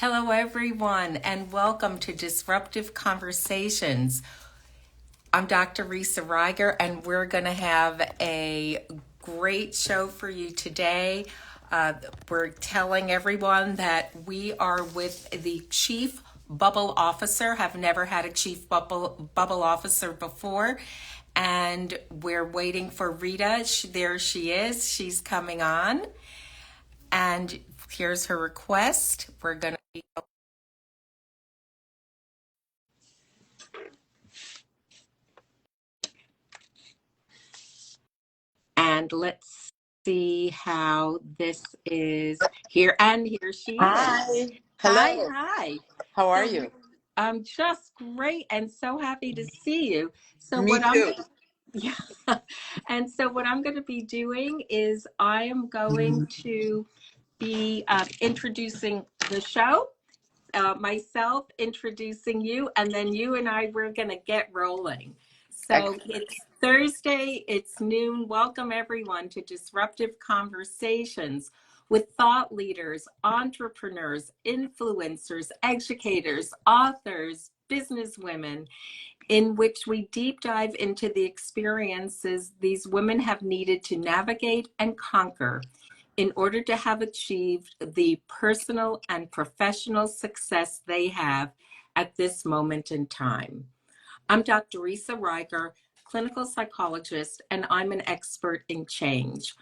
Hello, everyone, and welcome to Disruptive Conversations. I'm Dr. Rita Riger, and we're going to have a great show for you today. We're telling everyone that we are with the Chief Bubble Officer. Have never had a Chief Bubble Officer before, and we're waiting for Rita. There she is. She's coming on, and here's her request. We're going to be and let's see how this is here. And here she is. Hi. Hello. Hi. How are you? I'm just great and so happy to see you. So Me too. Yeah. And so what I'm going to be doing is I am going to be introducing the show, myself introducing you, and then you and I, we're going to get rolling. So it's Thursday, it's noon. Welcome everyone to Disruptive Conversations with thought leaders, entrepreneurs, influencers, educators, authors, businesswomen, in which we deep dive into the experiences these women have needed to navigate and conquer in order to have achieved the personal and professional success they have at this moment in time. I'm Dr. Rita Riger, clinical psychologist, and I'm an expert in change.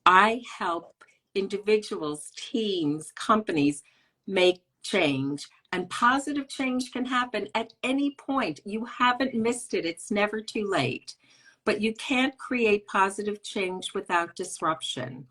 I help individuals, teams, companies make change, and positive change can happen at any point. You haven't missed it. It's never too late. But you can't create positive change without disruption.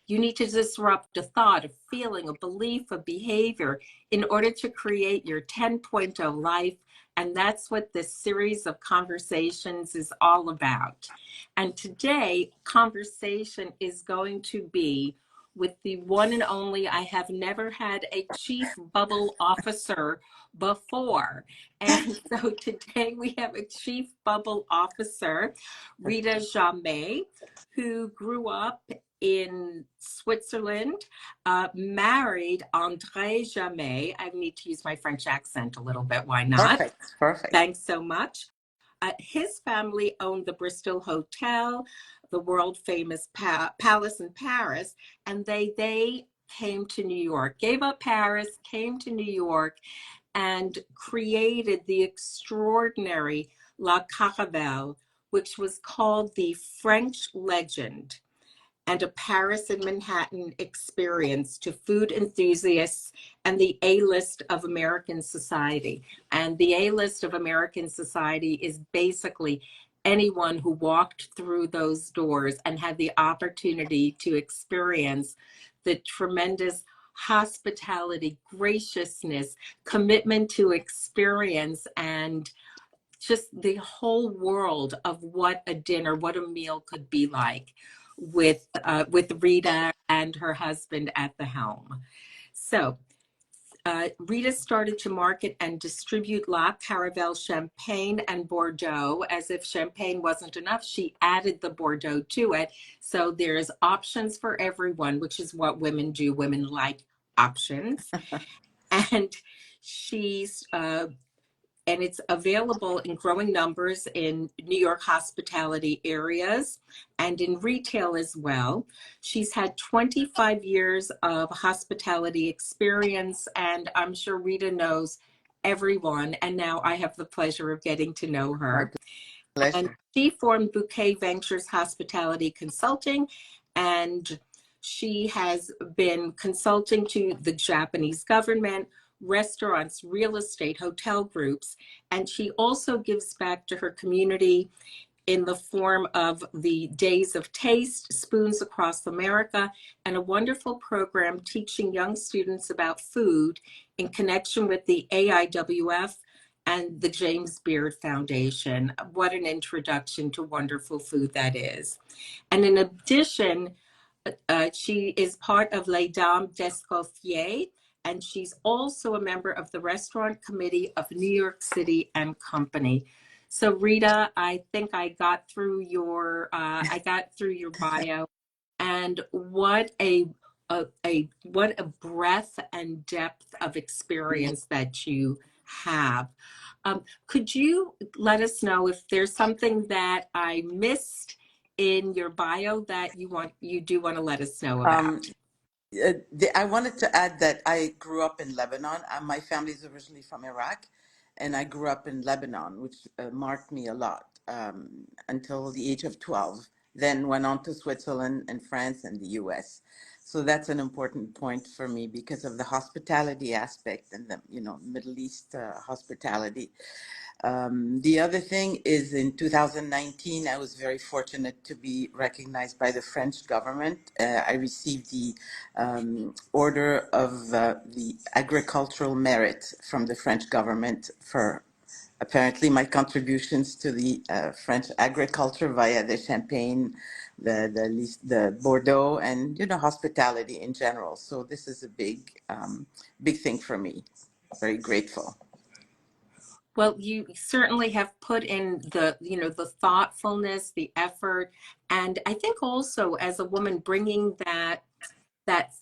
You need to disrupt a thought, a feeling, a belief, a behavior in order to create your 10.0 life. And that's what this series of conversations is all about. And today, conversation is going to be with the one and only, I have never had a Chief Bubble Officer before. And so today we have a Chief Bubble Officer, Rita Jammet, who grew up in Switzerland, married Andre Jammet. I need to use my French accent a little bit. Why not? Perfect. Thanks so much. His family owned the Bristol Hotel, the world famous palace in Paris, and they came to New York, gave up Paris, came to New York, and created the extraordinary La Caravelle, which was called the French Legend and a Paris and Manhattan experience to food enthusiasts and the A-list of American society. And the A-list of American society is basically anyone who walked through those doors and had the opportunity to experience the tremendous hospitality, graciousness, commitment to experience, and just the whole world of what a dinner, what a meal could be like with Rita and her husband at the helm. So Rita started to market and distribute La Caravelle Champagne and Bordeaux. As if champagne wasn't enough, she added the Bordeaux to it. So there's options for everyone, which is what women do. Women like options. And she's and it's available in growing numbers in New York hospitality areas and in retail as well. She's had 25 years of hospitality experience, and I'm sure Rita knows everyone, and now I have the pleasure of getting to know her. And she formed Bouquet Ventures Hospitality Consulting, and she has been consulting to the Japanese government, restaurants, real estate, hotel groups, and she also gives back to her community in the form of the Days of Taste, Spoons Across America, and a wonderful program teaching young students about food in connection with the AIWF and the James Beard Foundation. What an introduction to wonderful food that is. And in addition, she is part of Les Dames d'Escoffier, and she's also a member of the restaurant committee of New York City and Company. So Rita, I think I got through your bio, and what a what a breadth and depth of experience that you have. Could you let us know if there's something that I missed in your bio that you do want to let us know Um, about? I wanted to add that I grew up in Lebanon. My family is originally from Iraq, and I grew up in Lebanon, which marked me a lot until the age of 12. Then went on to Switzerland and France and the US. So that's an important point for me because of the hospitality aspect and the Middle East hospitality. The other thing is in 2019, I was very fortunate to be recognized by the French government. I received the Order of the Agricultural Merit from the French government for apparently my contributions to the French agriculture via the Champagne, the Bordeaux, and hospitality in general. So this is a big thing for me. Very grateful. Well, you certainly have put in the thoughtfulness, the effort, and I think also as a woman bringing that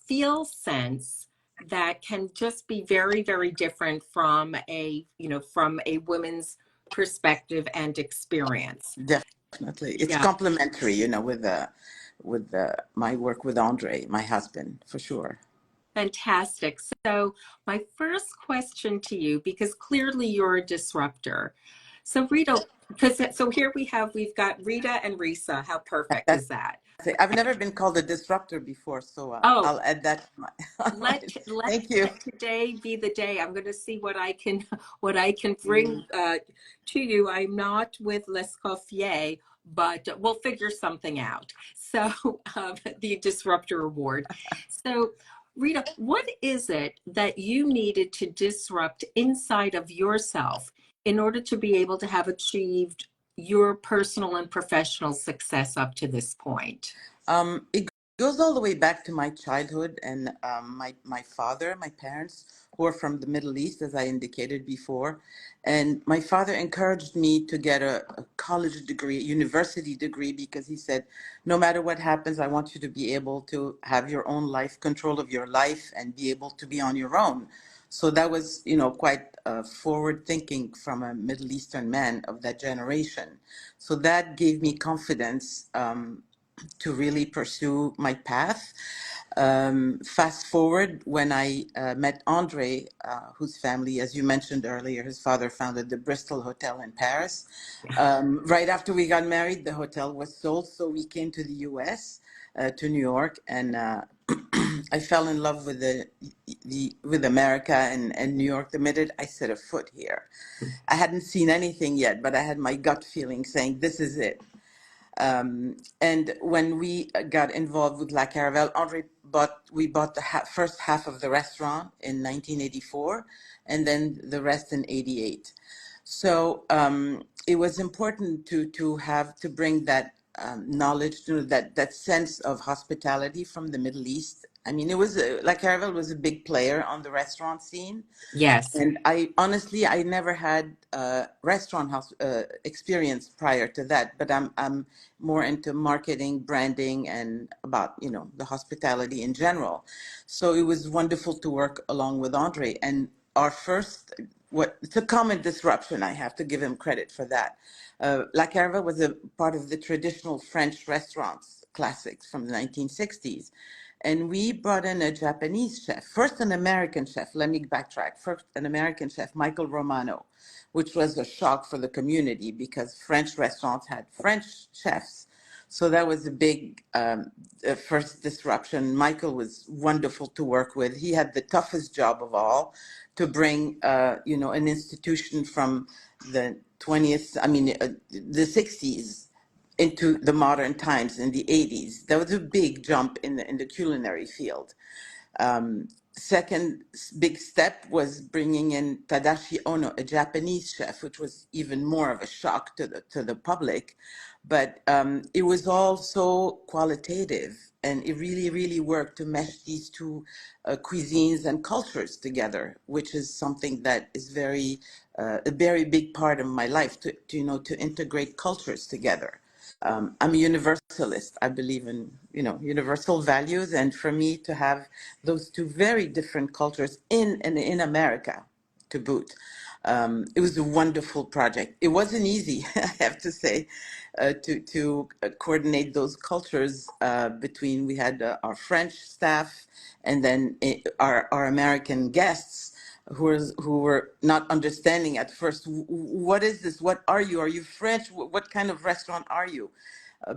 feel sense that can just be very, very different from from a woman's perspective and experience. Definitely, it's Yeah. complementary, with my work with Andre, my husband, for sure. Fantastic. So, my first question to you, because clearly you're a disruptor. So, Rita, because so here we've got Rita and Risa. How perfect That's is that? it. I've never been called a disruptor before, so Oh, I'll add that to my. let Thank you. today be the day. I'm going to see what I can what I can bring Mm. to you. I'm not with Les Coffier, but we'll figure something out. So the Disruptor Award. So Rita, what is it that you needed to disrupt inside of yourself in order to be able to have achieved your personal and professional success up to this point? It goes all the way back to my childhood and my father, my parents, who are from the Middle East, as I indicated before. And my father encouraged me to get a college degree, a university degree, because he said, no matter what happens, I want you to be able to have your own life, control of your life, and be able to be on your own. So that was, quite forward thinking from a Middle Eastern man of that generation. So that gave me confidence to really pursue my path. Fast forward when I met Andre, whose family, as you mentioned earlier, his father founded the Bristol Hotel in Paris. Right after we got married, the hotel was sold, so we came to the U.S., to New York, and I fell in love with with America and New York the minute I set a foot here. I hadn't seen anything yet, but I had my gut feeling saying this is it. And when we got involved with La Caravelle, we bought the first half of the restaurant in 1984, and then the rest in '88. So it was important to bring that knowledge, that sense of hospitality from the Middle East. I mean, La Caravelle was a big player on the restaurant scene, Yes. and I never had restaurant house experience prior to that, but I'm more into marketing, branding, and about the hospitality in general. So it was wonderful to work along with Andre. And our first, what it's a common disruption. I have to give him credit for that. La Carva was a part of the traditional French restaurants classics from the 1960s. And we brought in a Japanese chef, first an American chef. Let me backtrack. First, an American chef, Michael Romano, which was a shock for the community because French restaurants had French chefs. So that was a big first disruption. Michael was wonderful to work with. He had the toughest job of all to bring, an institution from the 20th, the 60s into the modern times in the 80s. That was a big jump in the culinary field. Second big step was bringing in Tadashi Ono, a Japanese chef, which was even more of a shock to the public. But it was all so qualitative, and it really, really worked to mesh these two cuisines and cultures together, which is something that is a very big part of my life to integrate cultures together. I'm a universalist. I believe in, universal values. And for me to have those two very different cultures in America to boot, it was a wonderful project. It wasn't easy, I have to say, to coordinate those cultures between, we had our French staff and then our American guests who were not understanding at first. What is this? What are you? Are you French? What kind of restaurant are you?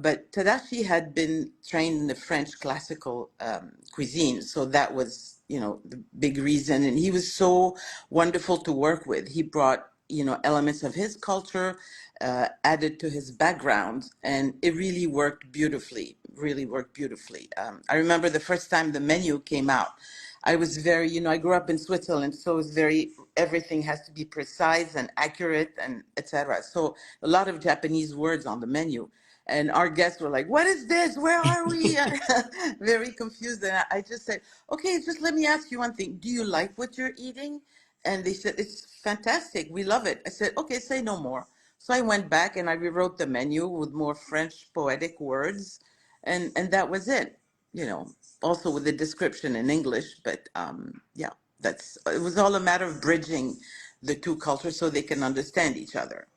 But Tadashi had been trained in the French classical cuisine, so that was, the big reason. And he was so wonderful to work with. He brought, elements of his culture added to his background, and it really worked beautifully. Really worked beautifully. I remember the first time the menu came out. I was very, I grew up in Switzerland, so it's very, everything has to be precise and accurate and etc. So a lot of Japanese words on the menu. And our guests were like, "What is this? Where are we?" Very confused. And I just said, "Okay, just let me ask you one thing. Do you like what you're eating?" And they said, "It's fantastic. We love it." I said, "Okay, say no more." So I went back and I rewrote the menu with more French poetic words, and that was it. You know, also with the description in English, but yeah, that's it was all a matter of bridging the two cultures so they can understand each other.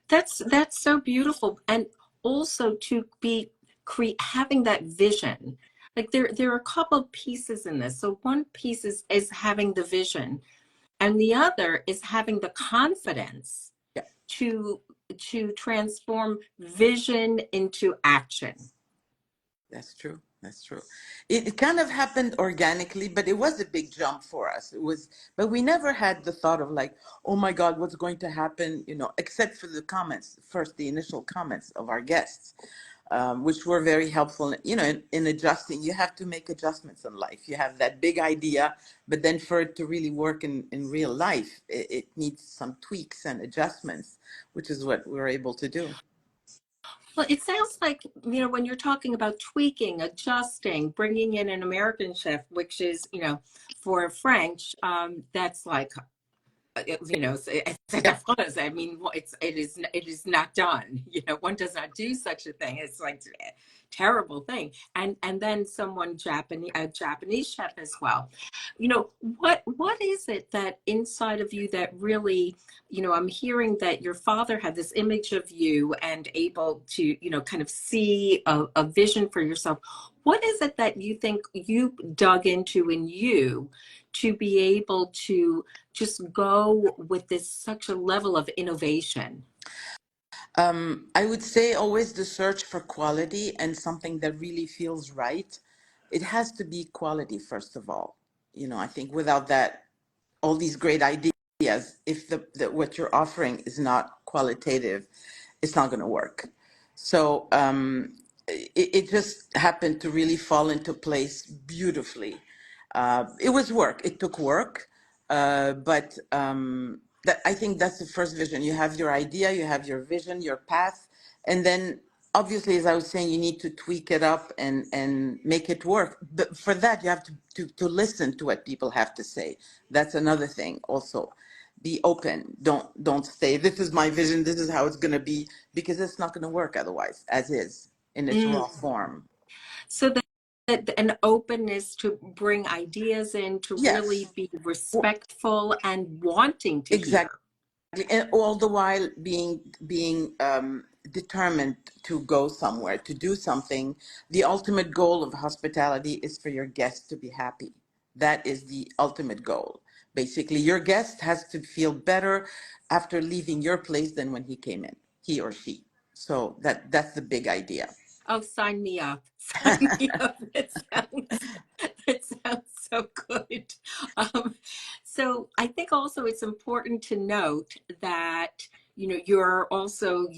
That's so beautiful, and also to be having that vision. Like there are a couple of pieces in this. So one piece is having the vision, and the other is having the confidence Yeah. to to transform vision into action. That's true. That's true. It kind of happened organically, but it was a big jump for us. It was, but we never had the thought of like, oh my God, what's going to happen? Except for the comments, first the initial comments of our guests, which were very helpful. In adjusting, you have to make adjustments in life. You have that big idea, but then for it to really work in real life, it needs some tweaks and adjustments, which is what we're able to do. Well, it sounds like, when you're talking about tweaking, adjusting, bringing in an American chef, which is, for French, that's like c'est Yeah. affreux. I mean, it is not done. One does not do such a thing. It's like a terrible thing. And then someone a Japanese chef as well. What is it that inside of you that really, I'm hearing that your father had this image of you and able to, kind of see a vision for yourself. What is it that you think you dug into in you to be able to just go with this such a level of innovation? I would say always the search for quality and something that really feels right. It has to be quality, first of all. I think without that, all these great ideas, if the what you're offering is not qualitative, it's not going to work. So it just happened to really fall into place beautifully. It was work. It took work, but I think that's the first vision. You have your idea, you have your vision, your path, and then obviously, as I was saying, you need to tweak it up and make it work. But for that, you have to listen to what people have to say. That's another thing. Also, be open. Don't stay. This is my vision. This is how it's going to be, because it's not going to work otherwise, as is in its Mm. raw form. So that an openness to bring ideas in, to really Yes, be respectful and wanting to exactly. hear. And all the while being determined to go somewhere, to do something. The ultimate goal of hospitality is for your guest to be happy. That is the ultimate goal. Basically, your guest has to feel better after leaving your place than when he came in, he or she. So that's the big idea. Oh, sign me up. Sign me up. It sounds so good. Um, so I think also it's important to note that, you were also,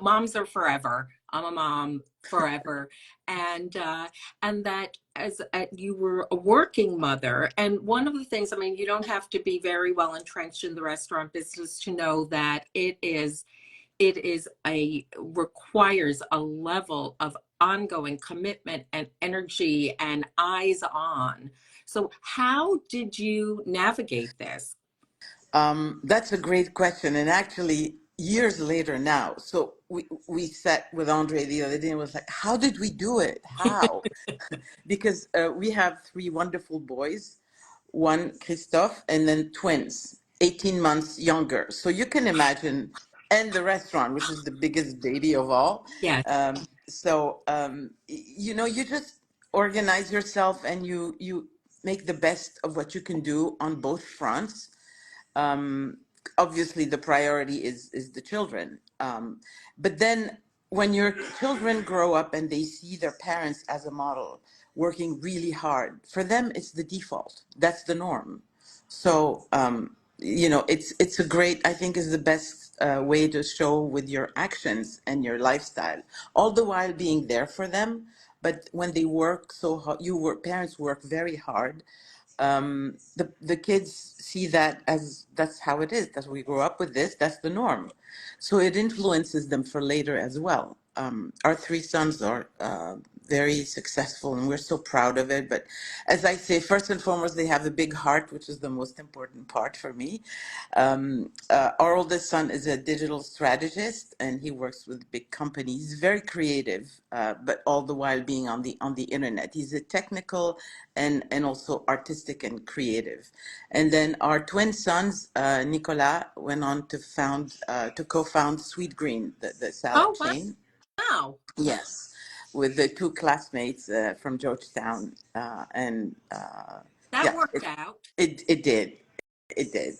moms are forever. I'm a mom forever. And that as you were a working mother. And one of the things, I mean, you don't have to be very well entrenched in the restaurant business to know that it is a requires a level of ongoing commitment and energy and eyes on. So how did you navigate this? That's a great question. And actually, years later now. So we sat with Andre the other day and was like, how did we do it? How? Because we have three wonderful boys, one Christophe, and then twins, 18 months younger. So you can imagine, and the restaurant, which is the biggest baby of all. Yes. You know, you just organize yourself and you make the best of what you can do on both fronts. um, Obviously the priority is the children, but then when your children grow up and they see their parents as a model working really hard, for them it's the default, that's the norm. So you know, it's a great, I think, is the best way to show with your actions and your lifestyle, all the while being there for them. But when they work so hard, parents work very hard, the kids see that as that's how it is. That's we grow up with this. That's the norm. So it influences them for later as well. Our three sons are very successful, and we're so proud of it. But as I say, first and foremost, they have a big heart, which is the most important part for me. Our oldest son is a digital strategist, and he works with big companies. He's very creative, but all the while being on the internet. He's a technical and also artistic and creative. And then our twin sons, Nicolas, went on to co-found Sweet Green, the salad Oh, chain. wow. Yes, with the two classmates from Georgetown, and That yeah, worked out. it did. It did,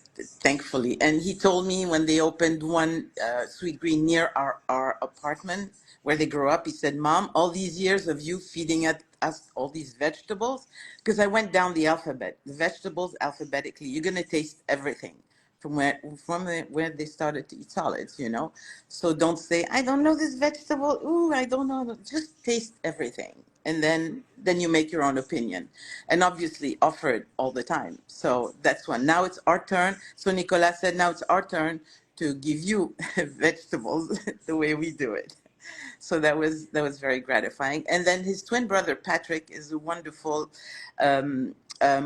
thankfully. And he told me when they opened one Sweet Green near our apartment where they grew up, he said, Mom, all these years of you feeding us all these vegetables, because I went down the alphabet, the vegetables alphabetically, you're going to taste everything from where they started to eat solids, you know. So don't say, I don't know this vegetable. Ooh, I don't know. Just taste everything. And then you make your own opinion. And obviously offer it all the time. So that's one. Now it's our turn. So Nicolas said, now it's our turn to give you vegetables the way we do it. So that was very gratifying. And then his twin brother Patrick is a wonderful he's a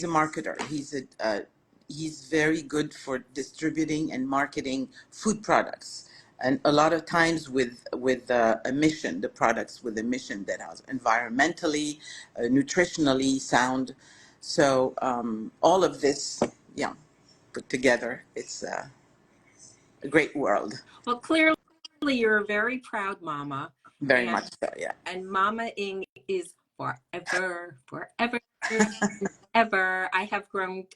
marketer. He's very good for distributing and marketing food products, and a lot of times with a mission, the products with a mission that are environmentally, nutritionally sound. So all of this, yeah, put together, it's a great world. Well, clearly you're a very proud mama, Very and much so, yeah. Mama Ing is forever, forever, and ever. I have grown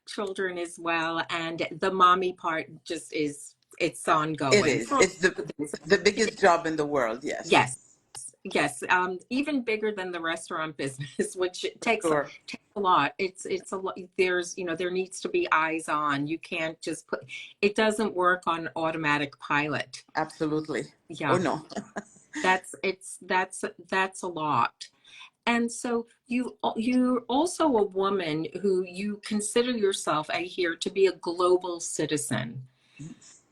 children as well, and the mommy part just is it's It ongoing is. for all It's the things. the biggest job in the world. Yes, Yes, yes, even bigger than the restaurant business, which sure, takes a lot. It's a lot. There's there needs to be eyes on. You can't just put. It doesn't work on automatic pilot. absolutely. Oh Yeah, no, that's a lot. And so you're also a woman who you consider yourself, I hear, to be a global citizen.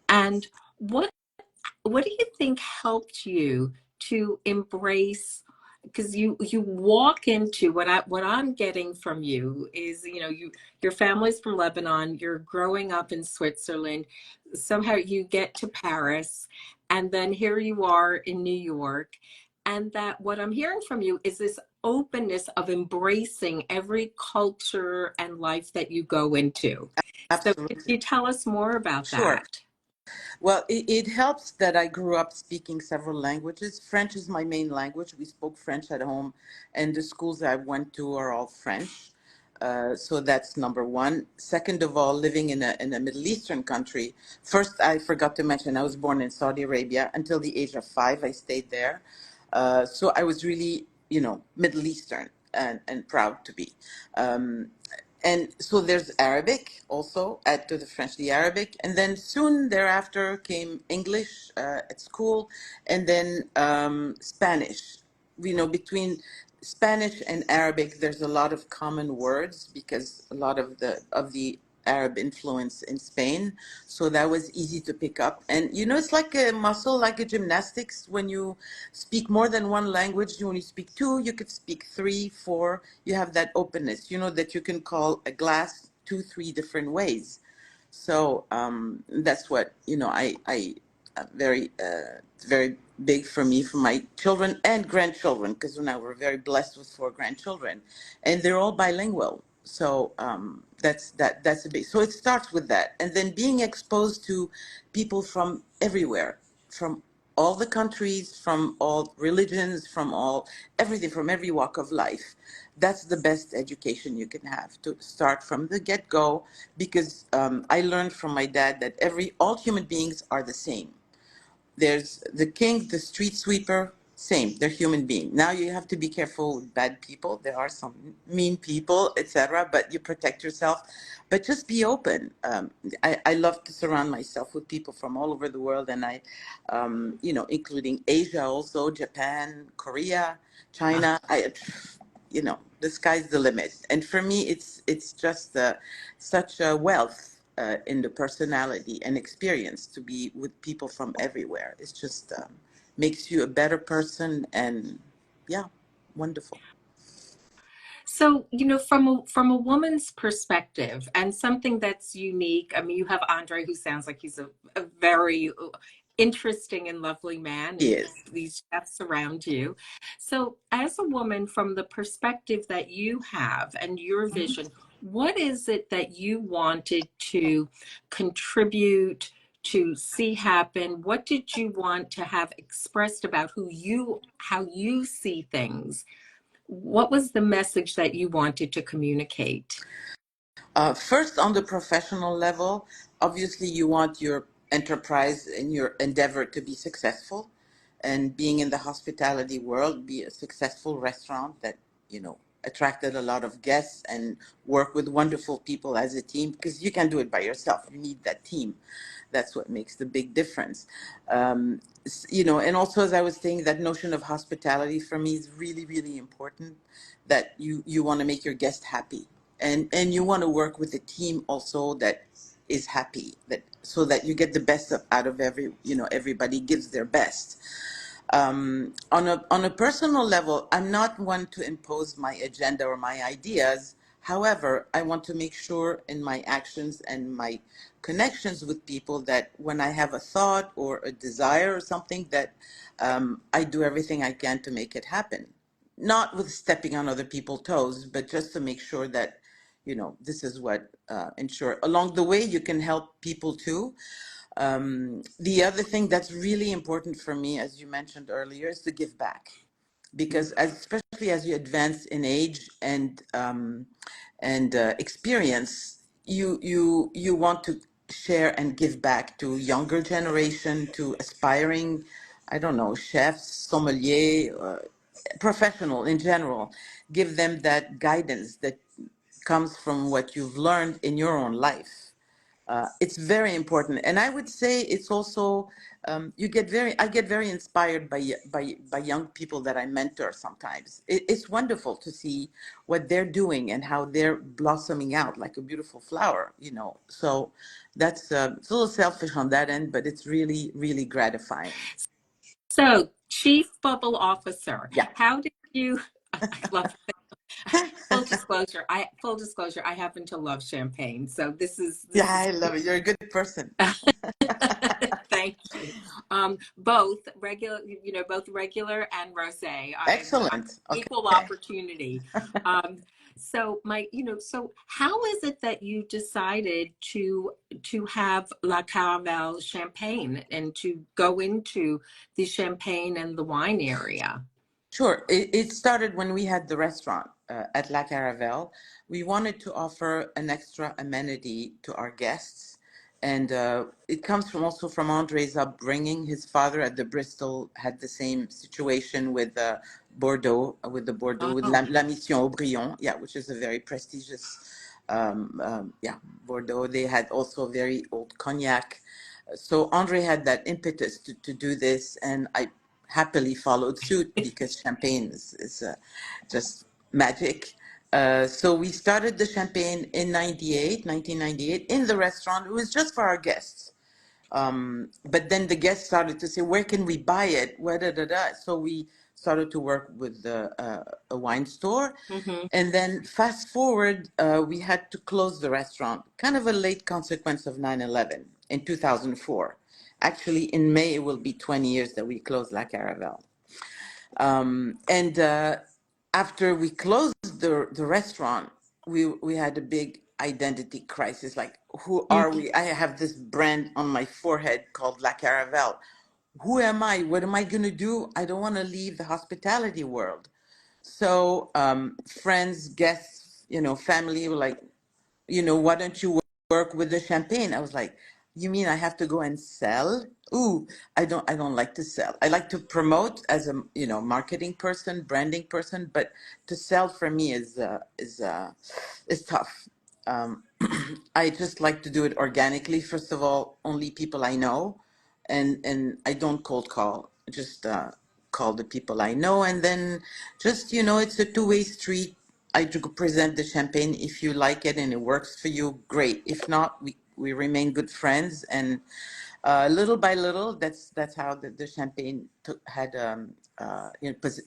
And what what do you think helped you to embrace, because you walk into what I'm getting from you is, your family's from Lebanon, you're growing up in Switzerland, somehow you get to Paris, and then here you are in New York, and that what I'm hearing from you is this openness of embracing every culture and life that you go into. So could absolutely. you tell us more about Sure. that? Well, it helps that I grew up speaking several languages. French is my main language. We spoke French at home, and the schools I went to are all French. So that's number one. Second of all, living in a Middle Eastern country. First, I forgot to mention I was born in Saudi Arabia. Until the age of 5, I stayed there. So I was really, Middle Eastern and proud to be. Um, and so there's Arabic also, add to the French the Arabic, and then soon thereafter came English at school, and then Spanish. Between Spanish and Arabic, there's a lot of common words because a lot of the Arab influence in Spain, so that was easy to pick up. And it's like a muscle, like a gymnastics. When you speak more than one language, when you speak two, you could speak three, four. You have that openness, that you can call a glass two, three different ways. So that's what very very big for me, for my children and grandchildren, because now we're very blessed with four grandchildren, and they're all bilingual. So that's a big. So it starts with that, and then being exposed to people from everywhere, from all the countries, from all religions, from all everything, from every walk of life. That's the best education you can have, to start from the get-go, because I learned from my dad that all human beings are the same. There's the king, the street sweeper, same. They're human beings. Now you have to be careful with bad people. There are some mean people, etc. But you protect yourself. But just be open. I love to surround myself with people from all over the world, and including Asia, also Japan, Korea, China. The sky's the limit. And for me, it's just such a wealth in the personality and experience to be with people from everywhere. It's just makes you a better person, and yeah, wonderful. So, from a woman's perspective, and something that's unique. I mean, you have Andre, who sounds like he's a very interesting and lovely man, and Yes. these chefs around you. So, as a woman, from the perspective that you have and your vision, what is it that you wanted to contribute to see happen? What did you want to have expressed about how you see things? What was the message that you wanted to communicate? First, on the professional level, obviously you want your enterprise and your endeavor to be successful. And being in the hospitality world, be a successful restaurant that, attracted a lot of guests, and work with wonderful people as a team, because you can't do it by yourself. You need that team. That's what makes the big difference. And also, as I was saying, that notion of hospitality for me is really, really important, that you want to make your guest happy, and you want to work with a team also that is happy, that so that you get the best out of everybody gives their best. On a personal level, I'm not one to impose my agenda or my ideas. However, I want to make sure in my actions and my connections with people that when I have a thought or a desire or something, that I do everything I can to make it happen. Not with stepping on other people's toes, but just to make sure that, this is what ensure. Along the way, you can help people too. The other thing that's really important for me, as you mentioned earlier, is to give back, because especially as you advance in age and experience, you want to share and give back to younger generation, to aspiring, I don't know, chefs, sommelier, professional in general. Give them that guidance that comes from what you've learned in your own life. It's very important, and I would say it's also I get very inspired by young people that I mentor. Sometimes it's wonderful to see what they're doing and how they're blossoming out like a beautiful flower. So that's it's a little selfish on that end, but it's really, really gratifying. So, Chief Bubble Officer, Yeah. how did you? I love full disclosure. I happen to love champagne, so Yeah, this is I love it. You're a good person. Thank you. Both regular and rosé. I'm Excellent. equal Okay. opportunity. Um, so how is it that you decided to have La Caravelle champagne and to go into the champagne and the wine area? Sure. It started when we had the restaurant at La Caravelle. We wanted to offer an extra amenity to our guests. And it comes from also from Andre's upbringing. His father at the Bristol had the same situation with Bordeaux, with Oh, La Mission Aubryon, yeah, which is a very prestigious, Bordeaux. They had also very old cognac. So Andre had that impetus to do this, and I happily followed suit, because champagne is just magic. So we started the champagne in 1998, in the restaurant. It was just for our guests. But then the guests started to say, where can we buy it? Where, da, da, da. So we started to work with a wine store. Mm-hmm. And then fast forward, we had to close the restaurant, kind of a late consequence of 9/11 in 2004. Actually, in May, it will be 20 years that we closed La Caravelle. And after we closed the restaurant, we had a big identity crisis. Like, who are we? I have this brand on my forehead called La Caravelle. Who am I? What am I going to do? I don't want to leave the hospitality world. So friends, guests, family were like, why don't you work with the champagne? I was like, you mean I have to go and sell? Ooh, I don't like to sell. I like to promote as a, marketing person, branding person, but to sell for me is tough. Um, I just like to do it organically. First of all, only people I know, and I don't cold call. Just call the people I know, and then just it's a two-way street. I do present the champagne. If you like it and it works for you, great. If not, we remain good friends, and little by little, that's how the champagne had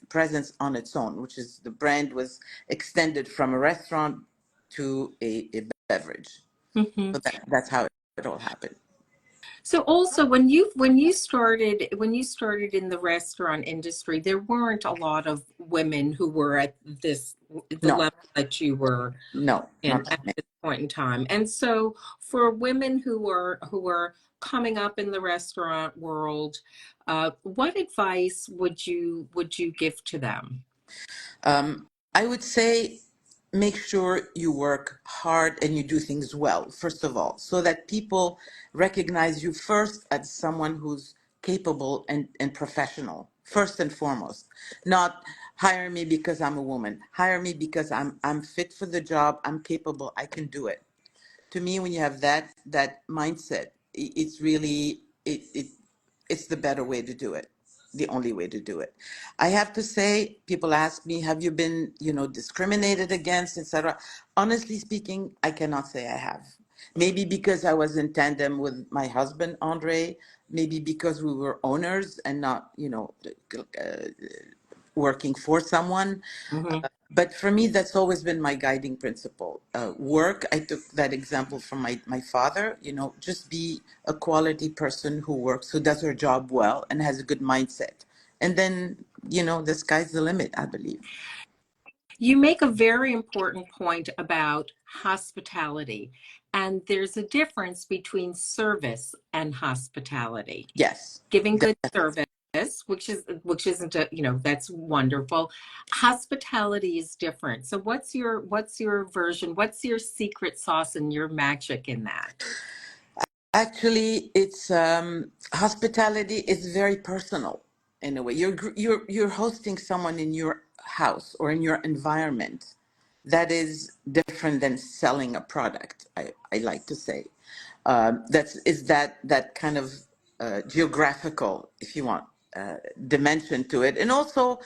presence on its own, which is the brand was extended from a restaurant to a beverage. Mm-hmm. So that's how it all happened. So also when you started in the restaurant industry, there weren't a lot of women who were at the No, level that you were no, in not at that many. this point in time. And so for women who are coming up in the restaurant world, what advice would you give to them? I would say make sure you work hard and you do things well, first of all, so that people recognize you first as someone who's capable and professional, first and foremost. Not hire me because I'm a woman, hire me because I'm fit for the job, I'm capable, I can do it. To me, when you have that mindset, it's really it's the better way to do it, the only way to do it. I have to say, people ask me, have you been discriminated against, etc. Honestly speaking, I cannot say I have. Maybe because I was in tandem with my husband Andre, maybe because we were owners and not working for someone. Hmm. But for me, that's always been my guiding principle. Work, I took that example from my father, just be a quality person who works, who does her job well and has a good mindset. And then, the sky's the limit, I believe. You make a very important point about hospitality, and there's a difference between service and hospitality. Yes, Giving good definitely. service, which isn't that's wonderful. Hospitality is different. So what's your version? What's your secret sauce and your magic in that? Actually, it's hospitality is very personal in a way. You're hosting someone in your house or in your environment that is different than selling a product. I like to say that kind of geographical, if you want, dimension to it, and also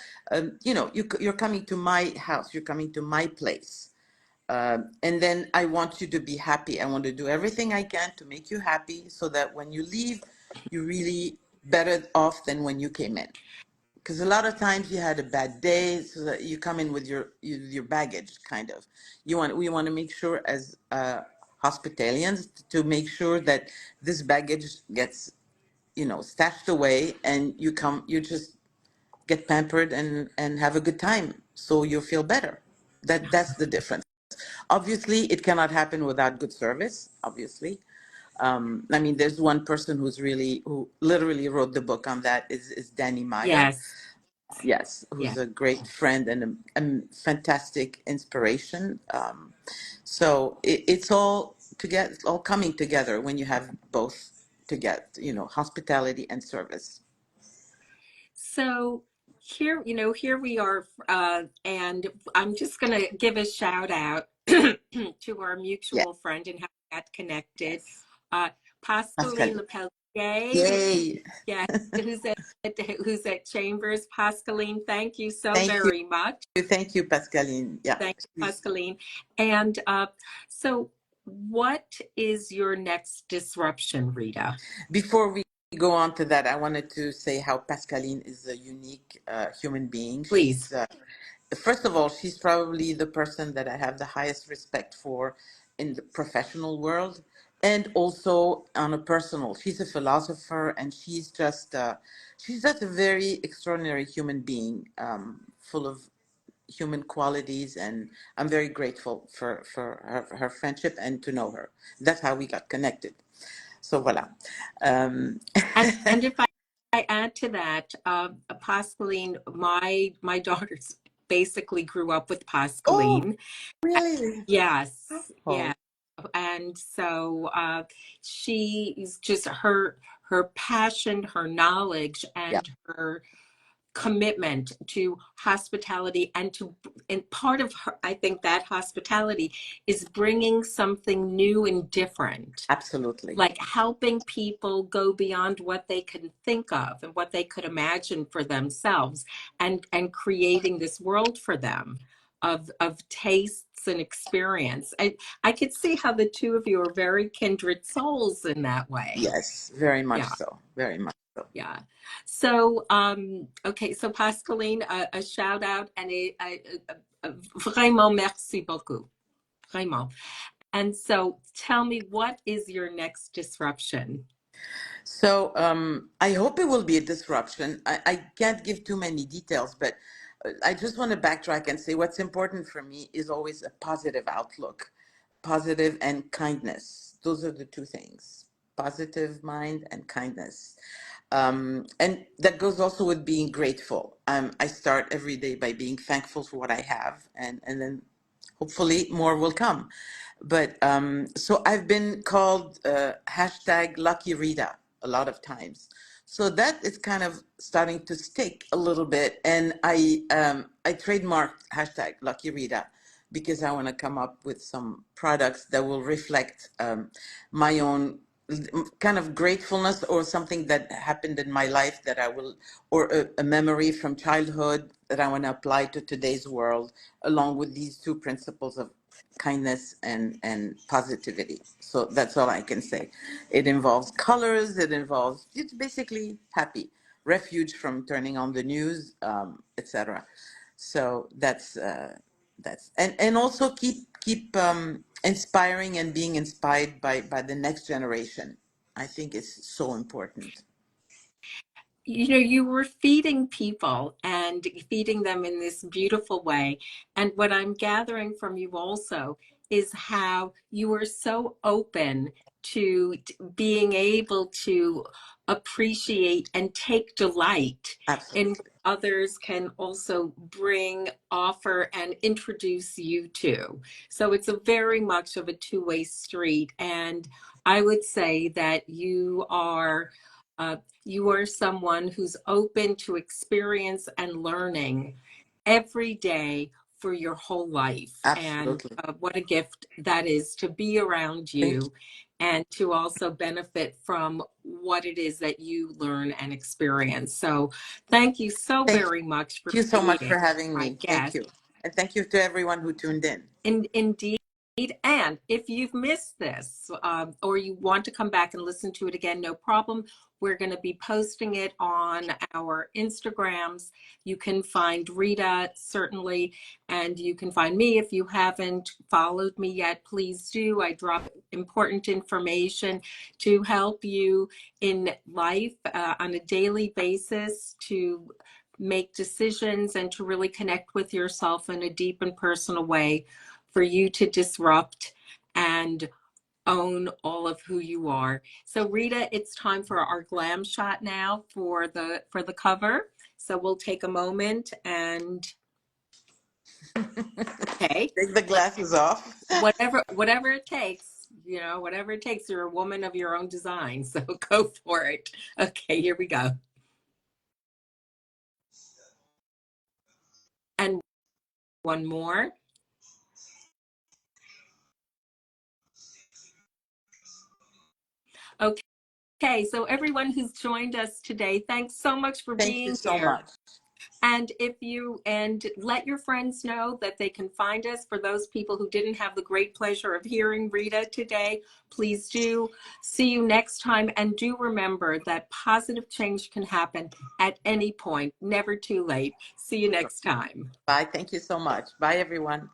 you're coming to my house, you're coming to my place. And then I want you to be happy. I want to do everything I can to make you happy so that when you leave, you're really better off than when you came in. Because a lot of times you had a bad day, so that you come in with your baggage, kind of. We want to make sure as hospitalians to make sure that this baggage gets stashed away, and you just get pampered and have a good time, so you'll feel better. That's the difference. Obviously, it cannot happen without good service. Obviously, I mean, there's one person who literally wrote the book on that is Danny Meyer. Yes. Yes, Yeah. who's a great friend and a fantastic inspiration. So it's all together, it's all coming together when you have both together. Hospitality and service. So here we are, and I'm just going to give a shout out to our Yes, mutual friend and how we got connected, yes. uh, Pascal. Pascaline Lepeltier, Yay! yeah, who's at who's at Chambers. Pascaline, thank you so Thank you, very much. thank you, Pascaline. Yeah, Thank you, she's Pascaline. And so, what is your next disruption, Rita? before we go on to that, I wanted to say how Pascaline is a unique human being. Please. First of all, she's probably the person that I have the highest respect for in the professional world, and also on a personal. She's a philosopher, and she's just a very extraordinary human being, full of human qualities, and I'm very grateful for her friendship and to know her. That's how we got connected. So voila. Um, And if I add to that, Pascaline, my daughters basically grew up with oh, Pascaline. really? Yes, Oh, yeah. And so she's just her passion, her knowledge, yeah, and her commitment to hospitality, and part of her, I think that hospitality is bringing something new and different, absolutely. like helping people go beyond what they can think of and what they could imagine for themselves, and creating this world for them of tastes and experience. I could see how the two of you are very kindred souls in that way. Yes, very much Yeah. so. Very much so. Yeah. So, okay. So, Pascaline, a shout out and vraiment merci beaucoup. Vraiment. And so, tell me, what is your next disruption? So I hope it will be a disruption. I can't give too many details, but I just want to backtrack and say what's important for me is always a positive outlook, positive and kindness. Those are the two things: positive mind and kindness. And that goes also with being grateful. I start every day by being thankful for what I have, and then hopefully more will come. But so I've been called hashtag Lucky Rita a lot of times. So that is kind of starting to stick a little bit, and I trademarked hashtag Lucky Rita because I want to come up with some products that will reflect my own kind of gratefulness, or something that happened in my life that I will, or a memory from childhood that I want to apply to today's world, along with these two principles of kindness and positivity. So that's all I can say. It involves colors. It's basically happy, refuge from turning on the news, etc. So that's and also keep inspiring and being inspired by the next generation. I think is so important. You know, you were feeding people and feeding them in this beautiful way. And what I'm gathering from you also is how you are so open to being able to appreciate and take delight in what Absolutely. others can also bring, offer, and introduce you to. So it's a very much of a two-way street. And I would say that uh, you are someone who's open to experience and learning every day for your whole life. And Absolutely. what a gift that is to be around Thank you and to also benefit from what it is that you learn and experience. So, thank you so thank very much for you so much being for having my me. Thank guest. you. And thank you to everyone who tuned in. Indeed. And if you've missed this, or you want to come back and listen to it again, no problem. We're going to be posting it on our Instagrams. You can find Rita, certainly, and you can find me. If you haven't followed me yet, please do. I drop important information to help you in life on a daily basis to make decisions and to really connect with yourself in a deep and personal way for you to disrupt and own all of who you are. So Rita, it's time for our glam shot now for the cover. So we'll take a moment and okay, Take the glasses off. whatever it takes, you know, whatever it takes. You're a woman of your own design, so go for it. Okay, here we go. And one more. Okay, so everyone who's joined us today, thanks so much for Thank you being so here. much. And let your friends know that they can find us. For those people who didn't have the great pleasure of hearing Rita today, please do. See you next time. And do remember that positive change can happen at any point, never too late. See you next time. Bye. Thank you so much. Bye, everyone.